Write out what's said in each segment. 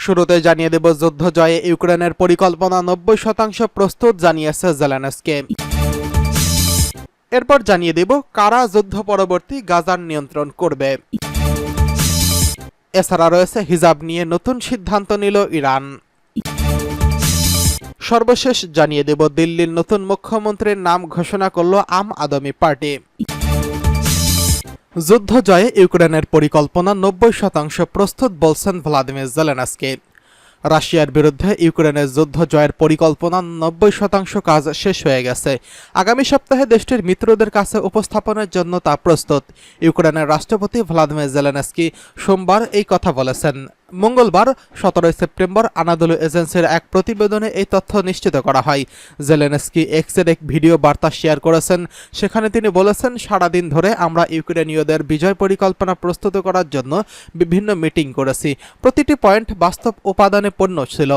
শুরুতে জানিয়ে দেব যুদ্ধ জয়ে ইউক্রেনের পরিকল্পনা 90% প্রস্তুত জানিয়েছে জেলেনস্কি। এরপর জানিয়ে দেব কারা যুদ্ধ পরবর্তী গাজার নিয়ন্ত্রণ করবে। এছাড়া রয়েছে হিজাব নিয়ে নতুন সিদ্ধান্ত নিল ইরান। সর্বশেষ জানিয়ে দেব দিল্লির নতুন মুখ্যমন্ত্রীর নাম ঘোষণা করল আম আদমি পার্টি। যুদ্ধ জয়ে ইউক্রেনের পরিকল্পনা 90% প্রস্তুত বলছেন ভ্লাদিমির জেলেনস্কি। রাশিয়ার বিরুদ্ধে ইউক্রেনের যুদ্ধ জয়ের পরিকল্পনা 90% কাজ শেষ হয়ে গেছে। আগামী সপ্তাহে দেশটির মিত্রদের কাছে উপস্থাপনের জন্য তা প্রস্তুত। ইউক্রেনের রাষ্ট্রপতি ভ্লাদিমির জেলেনস্কি সোমবার এই কথা বলেছেন। মঙ্গলবার 17 সেপ্টেম্বর আনাদোলু এজেন্সির এক প্রতিবেদনে এই তথ্য নিশ্চিত করা হয়। জেলেনস্কি এক্সের এক ভিডিও বার্তা শেয়ার করেছেন। সেখানে তিনি বলেছেন, সারাদিন ধরে আমরা ইউক্রেনীয়দের বিজয় পরিকল্পনা প্রস্তুত করার জন্য বিভিন্ন মিটিং করেছি। প্রতিটি পয়েন্ট বাস্তব উপাদানে পূর্ণ ছিল।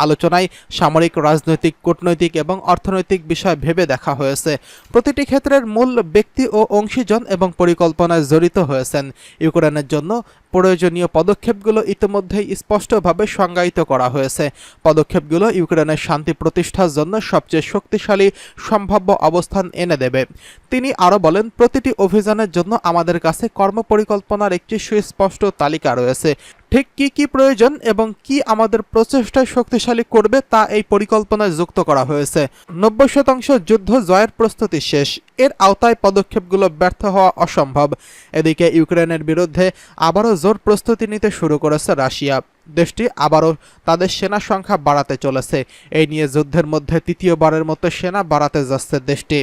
আলোচনায় সামরিক, রাজনৈতিক, কূটনৈতিক এবং অর্থনৈতিক বিষয় ভেবে দেখা হয়েছে। প্রতিটি ক্ষেত্রের মূল ব্যক্তি ও অংশীজন এবং পরিকল্পনায় জড়িত হয়েছেন। ইউক্রেনের জন্য প্রয়োজনীয় পদক্ষেপগুলো ইতিমধ্যেই স্পষ্টভাবে সংজ্ঞায়িত করা হয়েছে। পদক্ষেপগুলো ইউক্রেনের শান্তি প্রতিষ্ঠার জন্য সবচেয়ে শক্তিশালী সম্ভাব্য অবস্থান এনে দেবে। তিনি আরও বলেন, প্রতিটি অভিযানের জন্য আমাদের কাছে কর্মপরিকল্পনার একটি সুস্পষ্ট তালিকা রয়েছে। ঠিক কি কি প্রয়োজন এবং কি আমাদের প্রচেষ্টায় শক্তিশালী করবে তা এই পরিকল্পনায় যুক্ত করা হয়েছে। 90% যুদ্ধ জয়ের প্রস্তুতি শেষ। এর আওতায় পদক্ষেপগুলো ব্যর্থ হওয়া অসম্ভব। এদিকে ইউক্রেনের বিরুদ্ধে আবারও জোর প্রস্তুতি নিতে শুরু করেছে রাশিয়া। দেশটি আবারও তাদের সেনা সংখ্যা বাড়াতে চলেছে। এই নিয়ে যুদ্ধের মধ্যে তৃতীয়বারের মতো সেনা বাড়াতে যাচ্ছে দেশটি।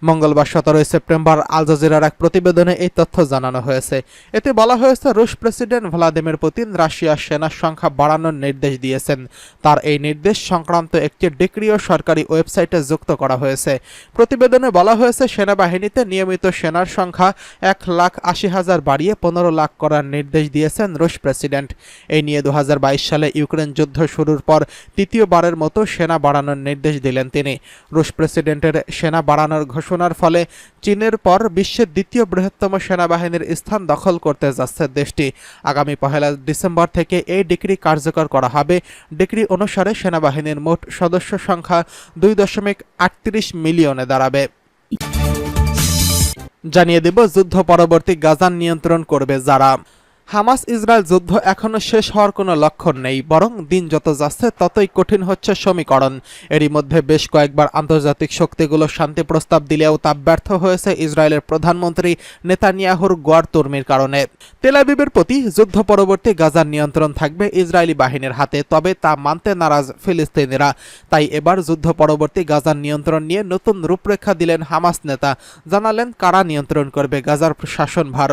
মঙ্গলবার 17 সেপ্টেম্বর আল জাজিরার এক প্রতিবেদনে এই তথ্য জানানো হয়েছে। এতে বলা হয়েছে, রুশ প্রেসিডেন্ট ভ্লাদিমির পুতিন রাশিয়ার সেনার সংখ্যা বাড়ানোর নির্দেশ দিয়েছেন। তার এই নির্দেশ সংক্রান্ত একটি ডিক্রিও সরকারি ওয়েবসাইটে যুক্ত করা হয়েছে। প্রতিবেদনে বলা হয়েছে, সেনাবাহিনীতে নিয়মিত সেনার সংখ্যা 1,80,000 বাড়িয়ে 15 লাখ করার নির্দেশ দিয়েছেন রুশ প্রেসিডেন্ট। এই নিয়ে 2022 সালে ইউক্রেন যুদ্ধ শুরুর পর তৃতীয়বারের মতো সেনা বাড়ানোর নির্দেশ দিলেন তিনি। রুশ প্রেসিডেন্টের সেনা বাড়ানোর ঘোষণার ফলে চীনের পর বিশ্বের দ্বিতীয় বৃহত্তম সেনাবাহিনীর স্থান দখল করতে যাচ্ছে দেশটি। আগামী 1 ডিসেম্বর থেকে এই ডিক্রি কার্যকর করা হবে। ডিক্রি অনুসারে সেনাবাহিনীর মোট সদস্য সংখ্যা 2.38 মিলিয়নে দাঁড়াবে। জানিয়ে দেব যুদ্ধ পরবর্তী গাজার নিয়ন্ত্রণ করবে যারা। হামাস ইসরায়েল যুদ্ধ এখনো শেষ হওয়ার কোনো লক্ষণ নেই, বরং দিন যত যাচ্ছে ততই কঠিন হচ্ছে সমীকরণ। এরই মধ্যে বেশ কয়েকবার আন্তর্জাতিক শক্তিগুলো শান্তি প্রস্তাব দিলেও তা ব্যর্থ হয়েছে ইসরায়েলের প্রধানমন্ত্রী নেতানিয়াহুর গোয়ারতুর্মির কারণে। তেল আবিবের প্রতি যুদ্ধ পরবর্তী গাজার নিয়ন্ত্রণ থাকবে ইসরায়েলি বাহিনীর হাতে, তবে তা মানতে নারাজ ফিলিস্তিনিরা। তাই এবার যুদ্ধ পরবর্তী গাজার নিয়ন্ত্রণ নিয়ে নতুন রূপরেখা দিলেন হামাস নেতা। জানালেন কারা নিয়ন্ত্রণ করবে গাজার শাসনভার।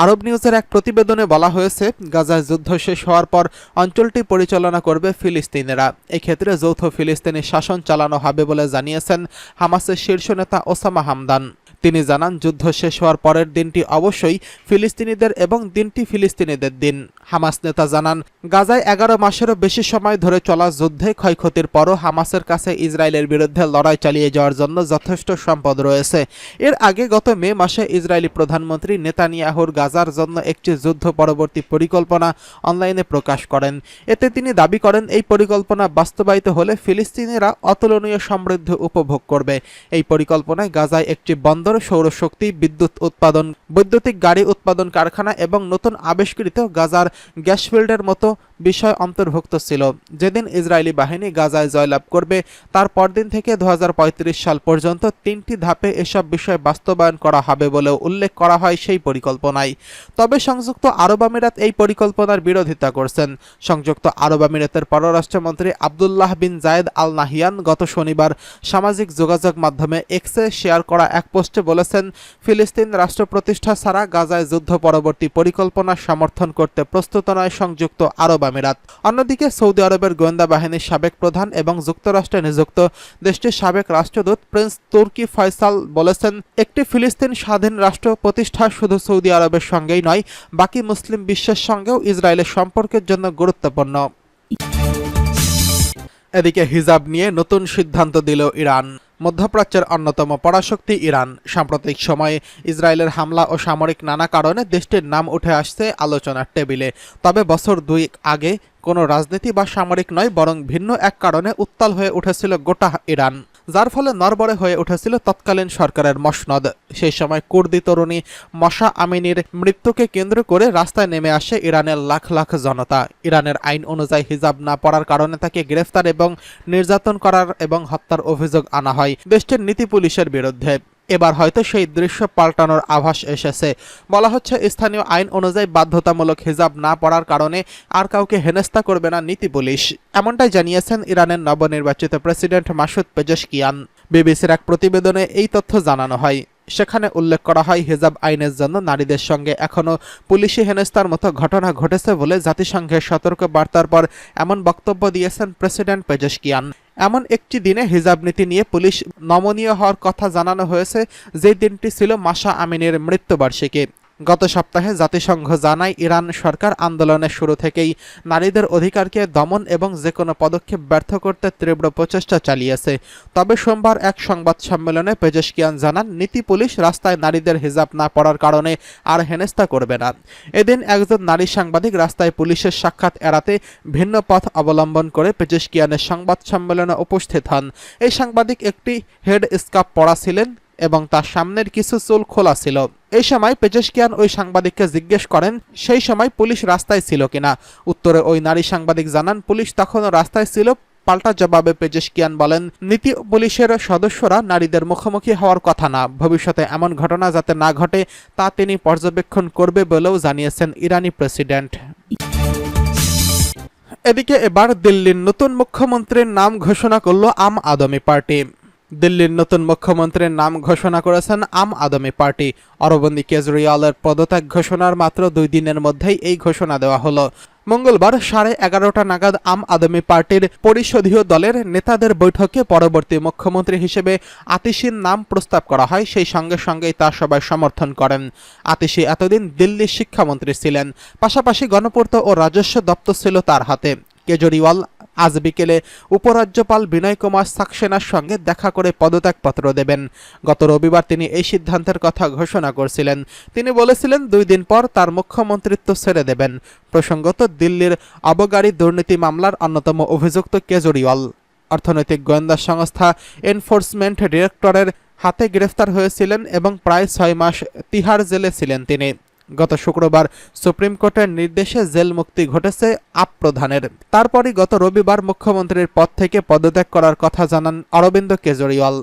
আরব নিউজের এক প্রতিবেদনে বলা হয়েছে, গাজায় যুদ্ধ শেষ হওয়ার পর অঞ্চলটি পরিচালনা করবে ফিলিস্তিনিরা। এক্ষেত্রে যৌথ ফিলিস্তিনি শাসন চালানো হবে বলে জানিয়েছেন হামাসের শীর্ষ নেতা ওসামা হামদান। তিনি জানান, যুদ্ধ শেষ হওয়ার পরের দিনটি অবশ্যই ফিলিস্তিনিদের এবং দিনটি ফিলিস্তিনিদের দিন। হামাস নেতা জানান, গাজায় 11 মাসেরও বেশি সময় ধরে চলা যুদ্ধে ক্ষয়ক্ষতির পরও হামাসের কাছে ইসরায়েলের বিরুদ্ধে লড়াই চালিয়ে যাওয়ার জন্য যথেষ্ট সম্পদ রয়েছে। এর আগে গত মে মাসে ইসরায়েলি প্রধানমন্ত্রী নেতানিয়াহুর গাজার জন্য একটি যুদ্ধ পরবর্তী পরিকল্পনা অনলাইনে প্রকাশ করেন। এতে তিনি দাবি করেন, এই পরিকল্পনা বাস্তবায়িত হলে ফিলিস্তিনিরা অতুলনীয় সমৃদ্ধি উপভোগ করবে। এই পরিকল্পনায় গাজায় একটি বন্দর, সৌরশক্তি, বিদ্যুৎ উৎপাদন, বৈদ্যুতিক গাড়ি উৎপাদন কারখানা এবং নতুন আবিষ্কৃত গাজার গ্যাস ফিল্ডের মতো বিষয় অন্তর্ভুক্ত ছিল। যেদিন ইসরায়েলি বাহিনী গাজায় জয়লাভ করবে তার পরদিন থেকে 2035 সাল পর্যন্ত 3টি ধাপে এসব বিষয় বাস্তবায়ন করা হবে বলেও উল্লেখ করা হয় সেই পরিকল্পনায়। তবে সংযুক্ত আরব আমিরাত এই পরিকল্পনার বিরোধিতা করছেন। সংযুক্ত আরব আমিরাতের পররাষ্ট্রমন্ত্রী আবদুল্লাহ বিন জায়েদ আল নাহিয়ান গত শনিবার সামাজিক যোগাযোগ মাধ্যমে এক্সে শেয়ার করা এক পোস্টে বলেছেন, ফিলিস্তিন রাষ্ট্র প্রতিষ্ঠা ছাড়া গাজায় যুদ্ধ পরবর্তী পরিকল্পনা সমর্থন করতে প্রস্তুত নয় সংযুক্ত আরব আমিরাত। অন্যদিকে সৌদি আরবের গোয়েন্দা বাহিনীর সাবেক প্রধান এবং যুক্তরাষ্ট্রে নিযুক্ত দেশটির সাবেক রাষ্ট্রদূত প্রিন্স তুর্কি ফয়সাল বলেছেন, একটি ফিলিস্তিন স্বাধীন রাষ্ট্র প্রতিষ্ঠা শুধু সৌদি আরবের সঙ্গেই নয়, বাকি মুসলিম বিশ্বের সঙ্গেও ইসরায়েলের সম্পর্কের জন্য গুরুত্বপূর্ণ। এদিকে হিজাব নিয়ে নতুন সিদ্ধান্ত দিল ইরান। মধ্যপ্রাচ্যের অন্যতম পরাশক্তি ইরান সাম্প্রতিক সময়ে ইসরায়েলের হামলা ও সামরিক নানা কারণে দেশটির নাম উঠে আসছে আলোচনার টেবিলে। তবে বছর দুই আগে কোনো রাজনীতি বা সামরিক নয়, বরং ভিন্ন এক কারণে উত্তাল হয়ে উঠেছিল গোটা ইরান, যার ফলে নড়বড়ে হয়ে উঠেছিল তৎকালীন সরকারের মসনদ। সেই সময় কুর্দি তরুণী মশা আমিনির মৃত্যুকে কেন্দ্র করে রাস্তায় নেমে আসে ইরানের লাখ লাখ জনতা। ইরানের আইন অনুযায়ী হিজাব না পরার কারণে তাকে গ্রেফতার এবং নির্যাতন করার এবং হত্যার অভিযোগ আনা হয় দেশটির নীতি পুলিশের বিরুদ্ধে। এবার হয়তো সেই দৃশ্য পাল্টানোর আভাস এসেছে। বলা হচ্ছে, স্থানীয় আইন অনুযায়ী বাধ্যতামূলক হিজাব না পরার কারণে আর কাউকে হেনস্থা করবে না নীতি পুলিশ। এমনটাই জানিয়েছেন ইরানের নবনির্বাচিত প্রেসিডেন্ট মাসুদ পেজেশকিয়ান। বিবিসির এক প্রতিবেদনে এই তথ্য জানানো হয়। সেখানে উল্লেখ করা হয়, হিজাব আইনের জন্য নারীদের সঙ্গে এখনও পুলিশি হেনস্থার মতো ঘটনা ঘটেছে বলে জাতিসংঘের সতর্ক বার্তার পর এমন বক্তব্য দিয়েছেন প্রেসিডেন্ট পেজেশকিয়ান। এমন একটি দিনে হিজাব নীতি নিয়ে পুলিশ নমনীয় হওয়ার কথা জানানো হয়েছে, যে দিনটি ছিল মাশা আমিনের মৃত্যুবার্ষিকী। গত সপ্তাহে জাতিসংঘ জানায়, ইরান সরকার আন্দোলনের শুরু থেকেই নারীদের অধিকারকে দমন এবং যে কোনো পদক্ষেপ ব্যর্থ করতে তীব্র প্রচেষ্টা চালিয়েছে। তবে সোমবার এক সংবাদ সম্মেলনে পেজেশকিয়ান জানান, নীতি পুলিশ রাস্তায় নারীদের হিজাব না পরার কারণে আর হেনস্থা করবে না। এদিন একজন নারী সাংবাদিক রাস্তায় পুলিশের সাক্ষাৎ এড়াতে ভিন্ন পথ অবলম্বন করে পেজেশকিয়ানের সংবাদ সম্মেলনে উপস্থিত হন। এই সাংবাদিক একটি হেড স্কার্ফ পরা ছিলেন এবং তার সামনের কিছু চুল খোলা ছিল। এই সময় পেজেশকিয়ান ওই সাংবাদিককে জিজ্ঞেস করেন, সেই সময় পুলিশ রাস্তায় ছিল কিনা। উত্তরে ওই নারী সাংবাদিক জানান, পুলিশ তখনও রাস্তায় ছিল। পাল্টা জবাবে পেজেশকিয়ান বলেন, নীতি পুলিশের সদস্যরা নারীদের মুখোমুখি হওয়ার কথা না। ভবিষ্যতে এমন ঘটনা যাতে না ঘটে তা তিনি পর্যবেক্ষণ করবে বলেও জানিয়েছেন ইরানি প্রেসিডেন্ট। এদিকে এবার দিল্লির নতুন মুখ্যমন্ত্রীর নাম ঘোষণা করল আম আদমি পার্টি। দিল্লির নতুন মুখ্যমন্ত্রীর নাম ঘোষণা করেছেন আম আদমি পার্টি। অরবিন্দ কেজরিওয়ালের পদত্যাগ ঘোষণার মাত্র 2 দিনের মধ্যেই এই ঘোষণা দেওয়া হলো। মঙ্গলবার 11:30 নাগাদ আম আদমি পার্টির পরিষদীয় দলের নেতাদের বৈঠকে পরবর্তী মুখ্যমন্ত্রী হিসেবে আতিশির নাম প্রস্তাব করা হয়। সেই সঙ্গে সঙ্গেই তা সবাই সমর্থন করেন। আতিশি এতদিন দিল্লির শিক্ষামন্ত্রী ছিলেন, পাশাপাশি গণপূর্ত ও রাজস্ব দপ্তর ছিল তার হাতে। কেজরিওয়াল আজ বিকেলে উপরাজ্যপাল বিনয় কুমার সাক্সেনার সঙ্গে দেখা করে পদত্যাগপত্র দেবেন। গত রবিবার তিনি এই সিদ্ধান্তের কথা ঘোষণা করেছিলেন। তিনি বলেছিলেন 2 দিন পর তার মুখ্যমন্ত্রিত্ব ছেড়ে দেবেন। প্রসঙ্গত, দিল্লির আবগারি দুর্নীতি মামলার অন্যতম অভিযুক্ত কেজরিওয়াল অর্থনৈতিক গোয়েন্দা সংস্থা এনফোর্সমেন্ট ডিরেক্টরের হাতে গ্রেফতার হয়েছিলেন এবং প্রায় 6 মাস তিহার জেলে ছিলেন তিনি। গত শুক্রবার সুপ্রিম কোর্টের নির্দেশে জেল মুক্তি ঘটেছে আপ প্রধানের। তারপরই গত রবিবার মুখ্যমন্ত্রীর পদ থেকে পদত্যাগ করার কথা জানান অরবিন্দ কেজরিওয়াল।